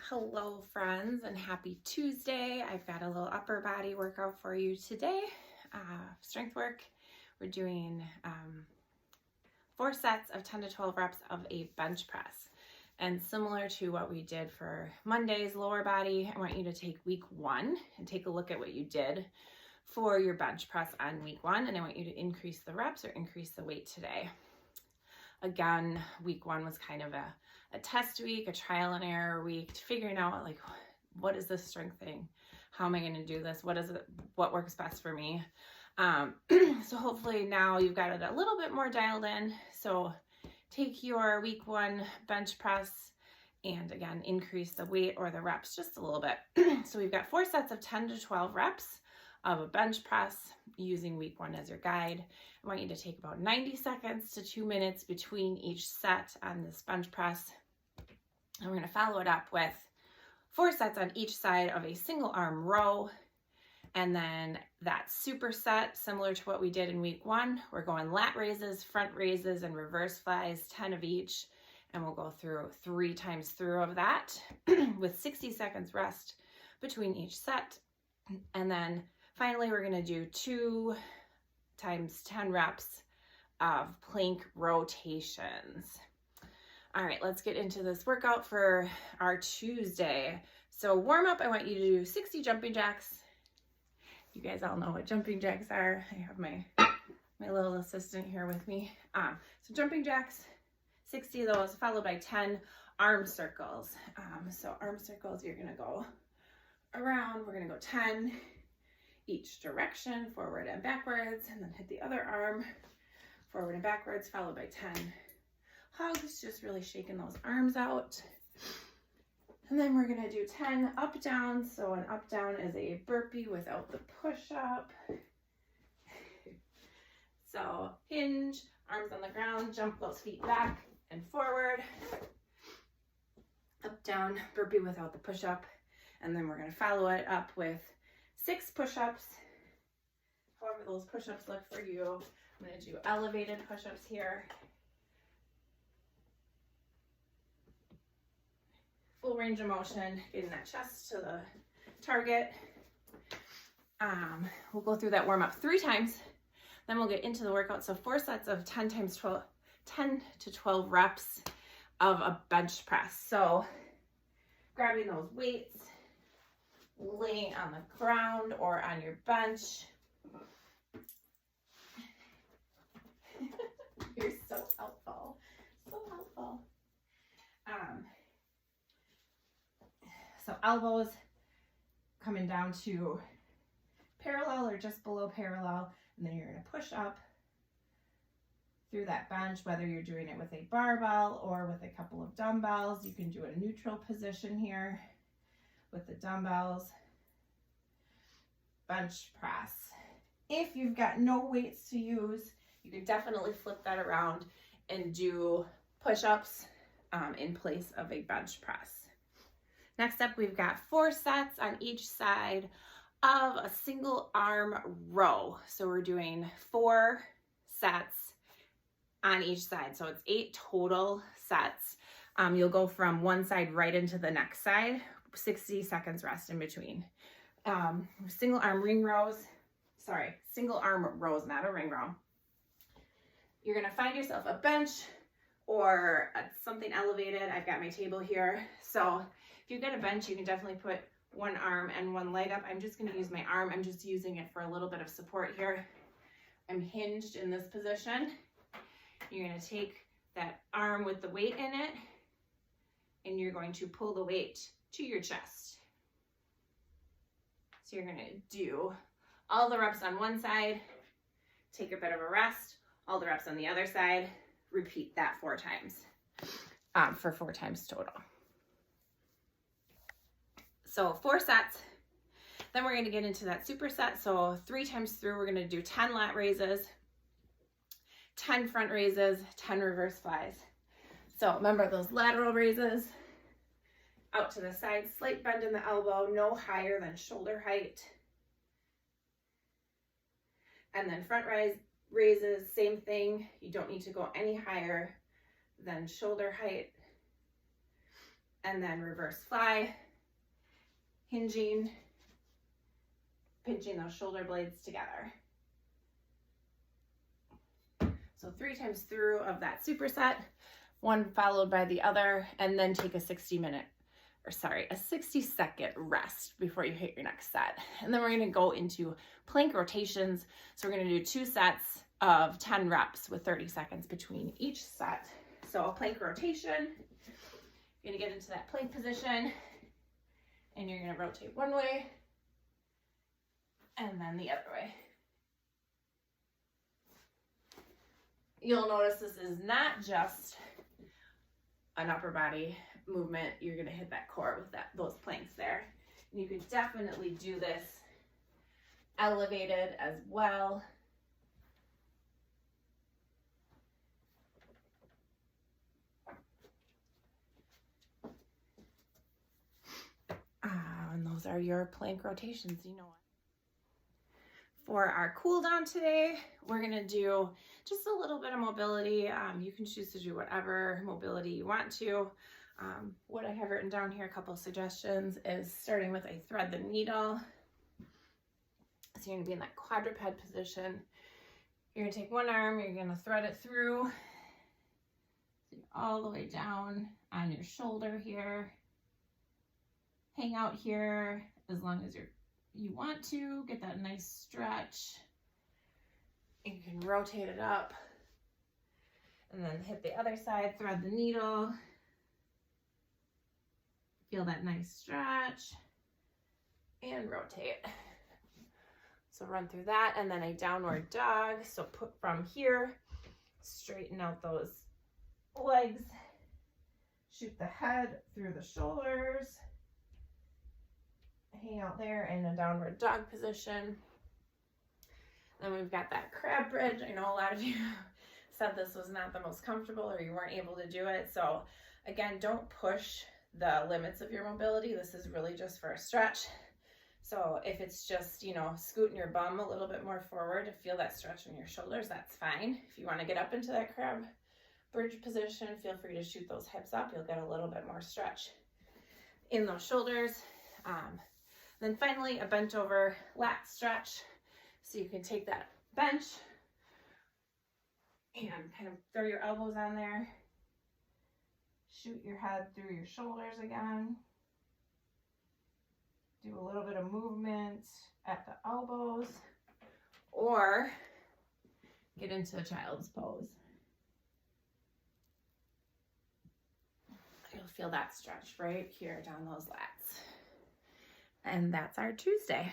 Hello friends, and happy Tuesday. I've got a little upper body workout for you today. Strength work. We're doing 4 sets of 10 to 12 reps of a bench press. And similar to what we did for Monday's lower body, I want you to take week 1 and take a look at what you did for your bench press on week 1, and I want you to increase the reps or increase the weight today. Again, week 1 was kind of a test week, a trial and error week, figuring out like, what is this strength thing? How am I going to do this? What works best for me? So hopefully now you've got it a little bit more dialed in. So take your week 1 bench press and again, increase the weight or the reps just a little bit. So we've got 4 sets of 10 to 12 reps of a bench press using week 1 as your guide. I want you to take about 90 seconds to 2 minutes between each set on this bench press. And we're going to follow it up with 4 sets on each side of a single arm row. And then that superset, similar to what we did in week 1, we're going lat raises, front raises, and reverse flies, 10 of each. And we'll go through 3 times through of that with 60 seconds rest between each set. And then finally, we're going to do 2 times 10 reps of plank rotations. All right, let's get into this workout for our Tuesday. So warm up, I want you to do 60 jumping jacks. You guys all know what jumping jacks are. I have my little assistant here with me. So jumping jacks, 60 of those, followed by 10 arm circles. So arm circles, you're gonna go around, we're gonna go 10 each direction, forward and backwards, and then hit the other arm, forward and backwards, followed by 10 hugs, just really shaking those arms out. And then we're gonna do 10 up down. So an up down is a burpee without the push up. So hinge, arms on the ground, jump those feet back and forward. Up down, burpee without the push up. And then we're gonna follow it up with 6 push-ups, however those push-ups look for you. I'm going to do elevated push-ups here. Full range of motion, getting that chest to the target. We'll go through that warm-up 3 times, then we'll get into the workout. So 4 sets of 10 to 12 reps of a bench press. So grabbing those weights, laying on the ground or on your bench. You're so helpful. So helpful. So elbows coming down to parallel or just below parallel, and then you're going to push up through that bench, whether you're doing it with a barbell or with a couple of dumbbells. You can do a neutral position here with the dumbbells. Bench press. If you've got no weights to use, you can definitely flip that around and do push-ups in place of a bench press. Next up, we've got 4 sets on each side of a single arm row. So we're doing 4 sets on each side. So it's 8 total sets. You'll go from one side right into the next side, 60 seconds rest in between. Single arm rows, not a ring row. You're gonna find yourself a bench or something elevated. I've got my table here. So if you've got a bench, you can definitely put one arm and one leg up. I'm just gonna use my arm. I'm just using it for a little bit of support here. I'm hinged in this position. You're gonna take that arm with the weight in it, and you're going to pull the weight to your chest. So you're gonna do all the reps on one side, take a bit of a rest, all the reps on the other side, repeat that 4 times for 4 times total. So 4 sets, then we're gonna get into that superset. So 3 times through, we're gonna do 10 lat raises, 10 front raises, 10 reverse flies. So remember those lateral raises, out to the side, slight bend in the elbow, no higher than shoulder height. And then front raises, same thing. You don't need to go any higher than shoulder height. and then reverse fly, hinging, pinching those shoulder blades together. So 3 times through of that superset, one followed by the other, and then take a 60-second rest before you hit your next set. And then we're gonna go into plank rotations. So we're gonna do 2 sets of 10 reps with 30 seconds between each set. So a plank rotation, you're gonna get into that plank position, and you're gonna rotate one way, and then the other way. You'll notice this is not just an upper body movement. You're gonna hit that core with those planks there. And you can definitely do this elevated as well. And those are your plank rotations, you know what. For our cool down today, we're gonna do just a little bit of mobility. You can choose to do whatever mobility you want to. What I have written down here, a couple of suggestions, is starting with a thread the needle. So you're gonna be in that quadruped position. You're gonna take one arm, you're gonna thread it through all the way down on your shoulder here. Hang out here as long as you want to. Get that nice stretch. You can rotate it up and then hit the other side, thread the needle. Feel that nice stretch and rotate. So run through that, and then a downward dog. So put from here, straighten out those legs, shoot the head through the shoulders, hang out there in a downward dog position. Then we've got that crab bridge. I know a lot of you said this was not the most comfortable or you weren't able to do it. So again, don't push the limits of your mobility. This is really just for a stretch. So if it's just, you know, scooting your bum a little bit more forward to feel that stretch in your shoulders, that's fine. If you want to get up into that crab bridge position, feel free to shoot those hips up. You'll get a little bit more stretch in those shoulders. Then finally, a bent over lat stretch. So you can take that bench and kind of throw your elbows on there. Shoot your head through your shoulders again. Do a little bit of movement at the elbows, or get into a child's pose. You'll feel that stretch right here down those lats. And that's our Tuesday.